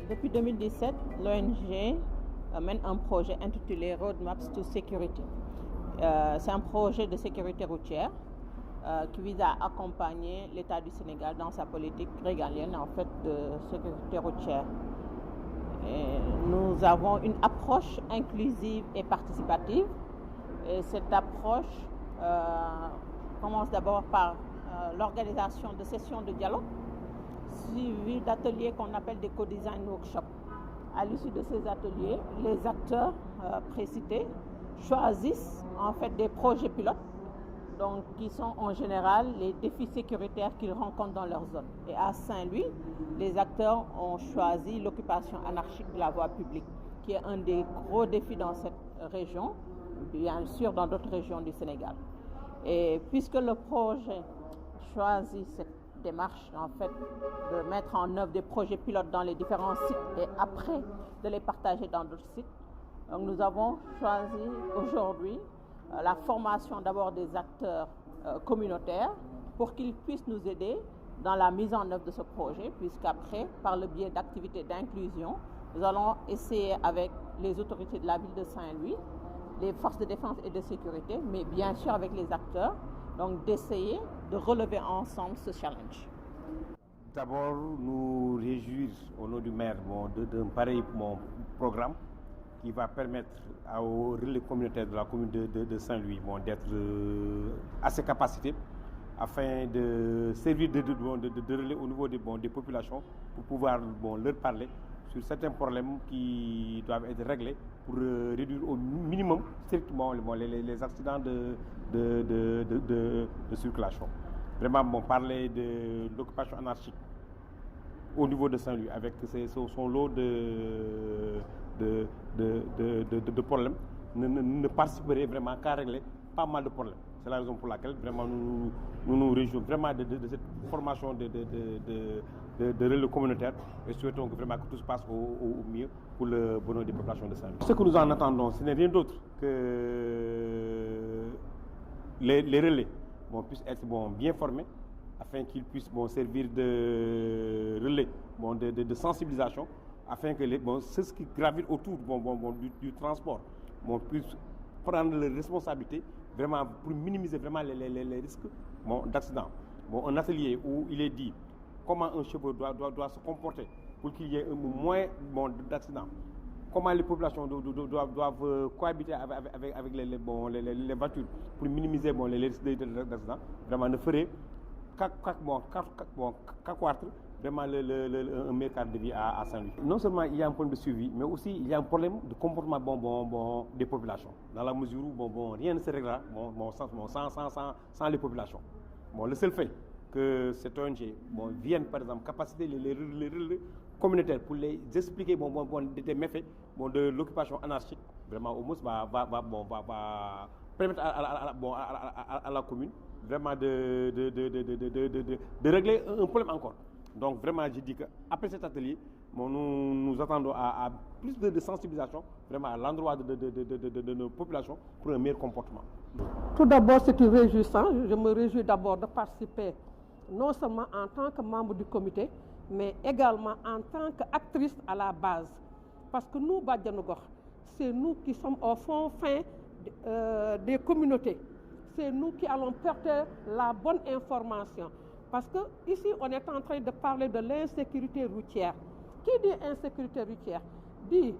Depuis 2017, l'ONG mène un projet intitulé Roadmaps to Security. C'est un projet de sécurité routière qui vise à accompagner l'État du Sénégal dans sa politique régalienne de sécurité routière. Et nous avons une approche inclusive et participative. Et cette approche commence d'abord par l'organisation de sessions de dialogue suivies d'ateliers qu'on appelle des co-design workshops. À l'issue de ces ateliers, les acteurs précités choisissent des projets pilotes, donc qui sont en général les défis sécuritaires qu'ils rencontrent dans leur zone. Et à Saint-Louis, les acteurs ont choisi l'occupation anarchique de la voie publique, qui est un des gros défis dans cette région, bien sûr dans d'autres régions du Sénégal. Et puisque le projet choisit cette démarche de mettre en œuvre des projets pilotes dans les différents sites et après de les partager dans d'autres sites, donc nous avons choisi aujourd'hui la formation d'abord des acteurs communautaires pour qu'ils puissent nous aider dans la mise en œuvre de ce projet, puisqu'après, par le biais d'activités d'inclusion, nous allons essayer avec les autorités de la ville de Saint-Louis, les forces de défense et de sécurité, mais bien sûr avec les acteurs, donc d'essayer de relever ensemble ce challenge. D'abord, nous réjouir au nom du maire d'un pareil programme qui va permettre aux relais communautaires de la commune de Saint-Louis d'être à ses capacités afin de servir de relais au niveau des populations pour pouvoir leur parler sur certains problèmes qui doivent être réglés pour réduire au minimum strictement les accidents de circulation. Vraiment, parler de l'occupation anarchique au niveau de Saint-Louis avec son lot de problèmes ne participerait vraiment qu'à régler pas mal de problèmes. C'est la raison pour laquelle vraiment nous réjouissons vraiment de cette formation de relais communautaires et souhaitons vraiment que tout se passe au mieux pour le bonheur des populations de Saint-Louis. Ce que nous en attendons, ce n'est rien d'autre que les relais puissent être bien formés afin qu'ils puissent servir de relais de sensibilisation afin que ceux qui gravitent autour du transport puissent prendre leurs responsabilités vraiment pour minimiser vraiment les risques d'accident. Un atelier où il est dit comment un chauffeur doit se comporter pour qu'il y ait moins d'accidents, comment les populations doivent cohabiter avec les voitures pour minimiser les risques d'accident, vraiment ne ferait qu'accroître vraiment un meilleur cadre de vie à Saint-Louis. Non seulement il y a un problème de suivi, mais aussi il y a un problème de comportement des populations, dans la mesure où rien ne se réglera sans les populations. Le seul fait que cette ONG vienne par exemple capaciter les relais communautaires pour les expliquer des méfaits de l'occupation anarchique, vraiment au moins va permettre à la commune vraiment de régler un problème encore. Donc vraiment, je dis qu'après cet atelier, nous attendons à plus de sensibilisation vraiment à l'endroit de nos populations pour un meilleur comportement. Tout d'abord, c'est réjouissant. Je me réjouis d'abord de participer non seulement en tant que membre du comité, mais également en tant qu'actrice à la base. Parce que nous, Badiane Gox, c'est nous qui sommes au fin des communautés. C'est nous qui allons porter la bonne information. Parce que ici, on est en train de parler de l'insécurité routière. Qui dit insécurité routière dit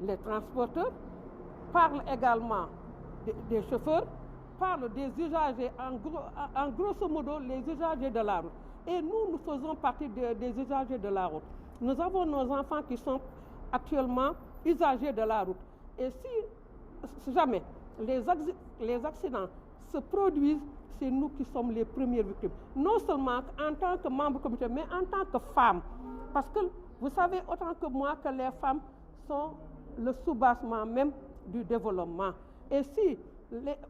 les transporteurs, parle également des chauffeurs, parle des usagers, en grosso modo, les usagers de la route. Et nous faisons partie des usagers de la route. Nous avons nos enfants qui sont actuellement usagers de la route. Et si jamais les accidents se produisent, c'est nous qui sommes les premières victimes. Non seulement en tant que membre du comité, mais en tant que femmes. Parce que vous savez autant que moi que les femmes sont le soubassement même du développement. Et si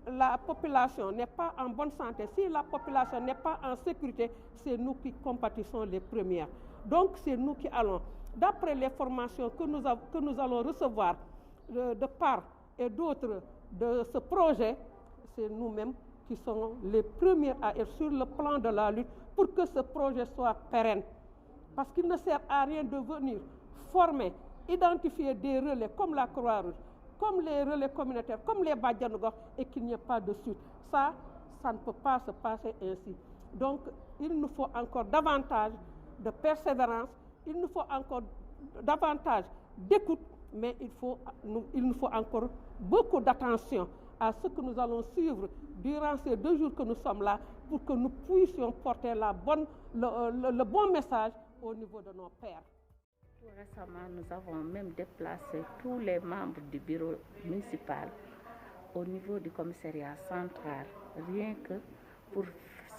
la population n'est pas en bonne santé, si la population n'est pas en sécurité, c'est nous qui compatissons les premières. Donc c'est nous qui allons, d'après les formations que nous allons recevoir de part et d'autre de ce projet, c'est nous-mêmes qui sont les premiers à être sur le plan de la lutte pour que ce projet soit pérenne. Parce qu'il ne sert à rien de venir former, identifier des relais comme la Croix-Rouge, comme les relais communautaires, comme les Badiane Gox, et qu'il n'y ait pas de suite. Ça ne peut pas se passer ainsi. Donc, il nous faut encore davantage de persévérance, il nous faut encore davantage d'écoute, mais il nous faut encore beaucoup d'attention à ce que nous allons suivre durant ces 2 jours que nous sommes là, pour que nous puissions porter le bon message au niveau de nos pairs. Tout récemment, nous avons même déplacé tous les membres du bureau municipal au niveau du commissariat central, rien que pour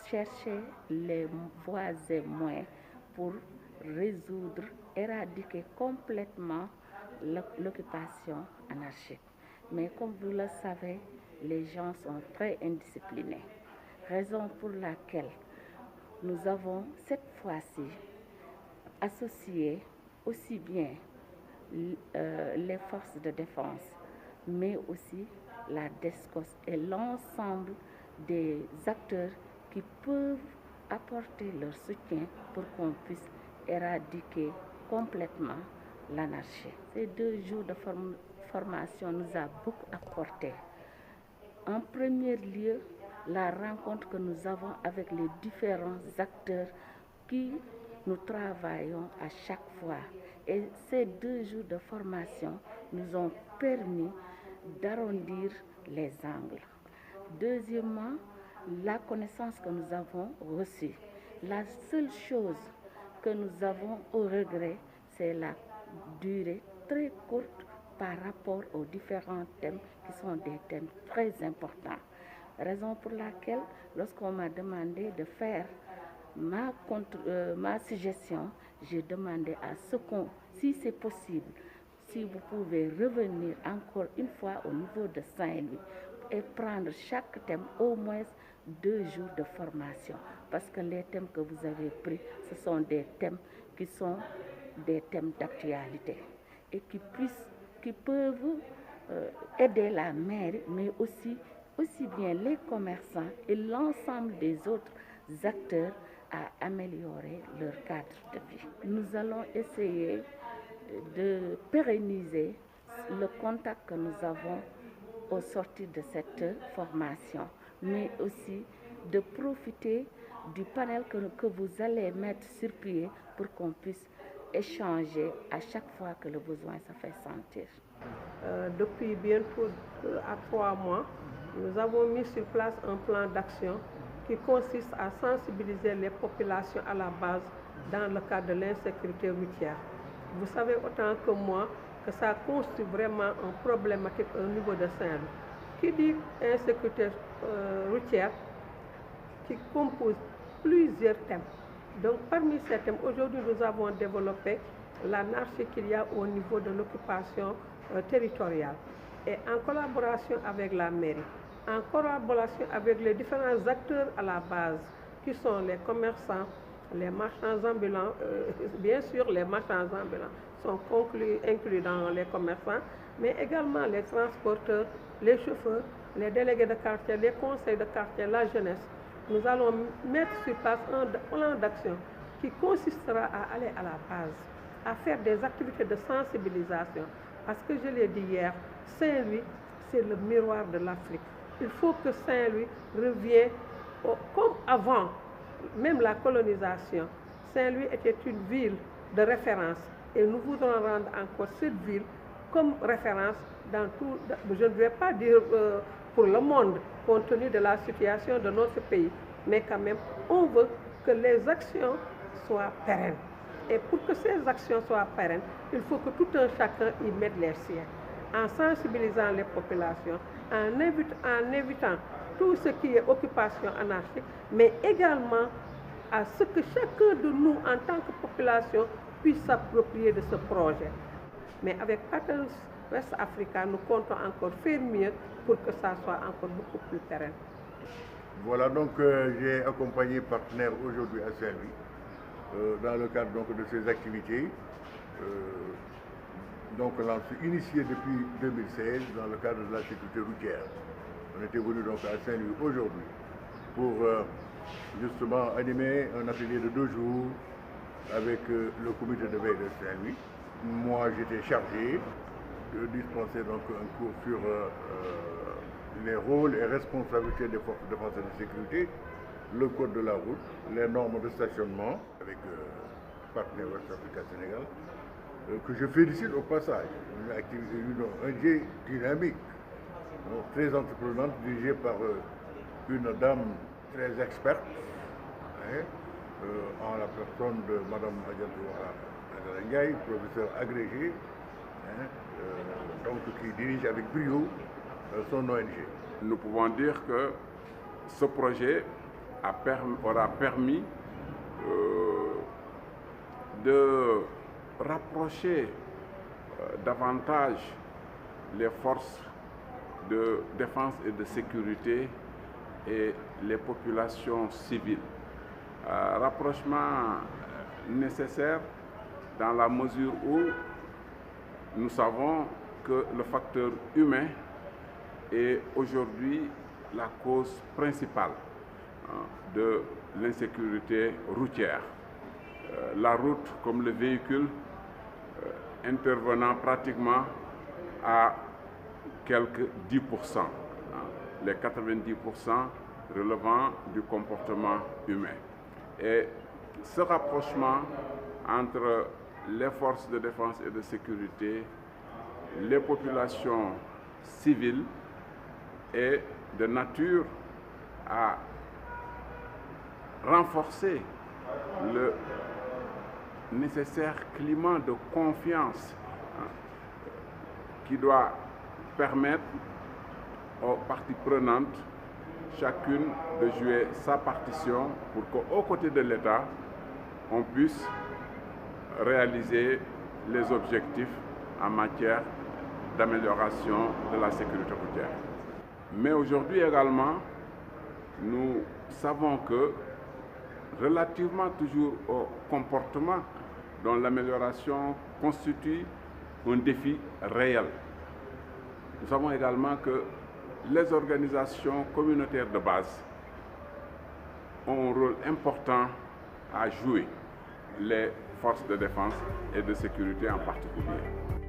chercher les voies et moyens pour résoudre, éradiquer complètement l'occupation anarchique. Mais comme vous le savez, les gens sont très indisciplinés. Raison pour laquelle nous avons cette fois-ci associé aussi bien les forces de défense, mais aussi la DESCOS et l'ensemble des acteurs qui peuvent apporter leur soutien pour qu'on puisse éradiquer complètement l'anarchie. Ces 2 jours de formation nous a beaucoup apporté. En premier lieu, la rencontre que nous avons avec les différents acteurs qui nous travaillons à chaque fois. Et ces 2 jours de formation nous ont permis d'arrondir les angles. Deuxièmement, la connaissance que nous avons reçue. La seule chose que nous avons au regret, c'est la durée très courte par rapport aux différents thèmes qui sont des thèmes très importants. Raison pour laquelle, lorsqu'on m'a demandé de faire ma suggestion, j'ai demandé à ce qu'on, si c'est possible, si vous pouvez revenir encore une fois au niveau de Saint-Louis et prendre chaque thème au moins 2 jours de formation. Parce que les thèmes que vous avez pris, ce sont des thèmes qui sont des thèmes d'actualité et qui peuvent aider la mairie, mais aussi bien les commerçants et l'ensemble des autres acteurs à améliorer leur cadre de vie. Nous allons essayer de pérenniser le contact que nous avons au sortir de cette formation, mais aussi de profiter du panel que vous allez mettre sur pied pour qu'on puisse échanger à chaque fois que le besoin se fait sentir. Depuis bientôt à 3 mois, nous avons mis sur place un plan d'action qui consiste à sensibiliser les populations à la base dans le cadre de l'insécurité routière. Vous savez autant que moi que ça constitue vraiment une problématique au niveau de Saint-Louis. Qui dit insécurité routière, qui compose plusieurs thèmes. Donc parmi ces thèmes, aujourd'hui nous avons développé l'anarchie qu'il y a au niveau de l'occupation territoriale. Et en collaboration avec la mairie, en collaboration avec les différents acteurs à la base, qui sont les commerçants, les marchands ambulants, bien sûr les marchands ambulants sont inclus dans les commerçants, mais également les transporteurs, les chauffeurs, les délégués de quartier, les conseils de quartier, la jeunesse. Nous allons mettre sur place un plan d'action qui consistera à aller à la base, à faire des activités de sensibilisation. Parce que je l'ai dit hier, Saint-Louis, c'est le miroir de l'Afrique. Il faut que Saint-Louis revienne comme avant, même la colonisation. Saint-Louis était une ville de référence et nous voudrons rendre encore cette ville comme référence dans tout, je ne vais pas dire pour le monde, compte tenu de la situation de notre pays, mais quand même, on veut que les actions soient pérennes. Et pour que ces actions soient pérennes, il faut que tout un chacun y mette les siens, en sensibilisant les populations, en évitant tout ce qui est occupation anarchique, mais également à ce que chacun de nous, en tant que population, puisse s'approprier de ce projet. Mais avec Patterns West Africa, nous comptons encore faire mieux pour que ça soit encore beaucoup plus pérenne. Voilà, donc j'ai accompagné partenaire aujourd'hui à Saint-Louis dans le cadre donc, de ces activités. Donc initiées depuis 2016 dans le cadre de la sécurité routière. On était venu donc à Saint-Louis aujourd'hui pour justement animer un atelier de 2 jours avec le comité de veille de Saint-Louis Moi, j'étais chargé de dispenser donc un cours sur les rôles et responsabilités des forces de défense et de sécurité, le code de la route, les normes de stationnement avec partenaire West Africa Sénégal, que je félicite au passage. Un GIE dynamique, très entreprenante, dirigée par une dame très experte, en la personne de Mme Adjatou Ndiaye, professeur agrégé, donc qui dirige avec brio son ONG. Nous pouvons dire que ce projet aura permis de rapprocher davantage les forces de défense et de sécurité et les populations civiles. Rapprochement nécessaire dans la mesure où nous savons que le facteur humain est aujourd'hui la cause principale de l'insécurité routière. La route comme le véhicule intervenant pratiquement à quelques 10%, les 90% relevant du comportement humain. Et ce rapprochement entre les forces de défense et de sécurité, les populations civiles est de nature à renforcer le nécessaire climat de confiance qui doit permettre aux parties prenantes chacune de jouer sa partition pour qu'aux côtés de l'État, on puisse réaliser les objectifs en matière d'amélioration de la sécurité routière. Mais aujourd'hui également, nous savons que relativement toujours au comportement dont l'amélioration constitue un défi réel. Nous savons également que les organisations communautaires de base ont un rôle important à jouer, les forces de défense et de sécurité en particulier.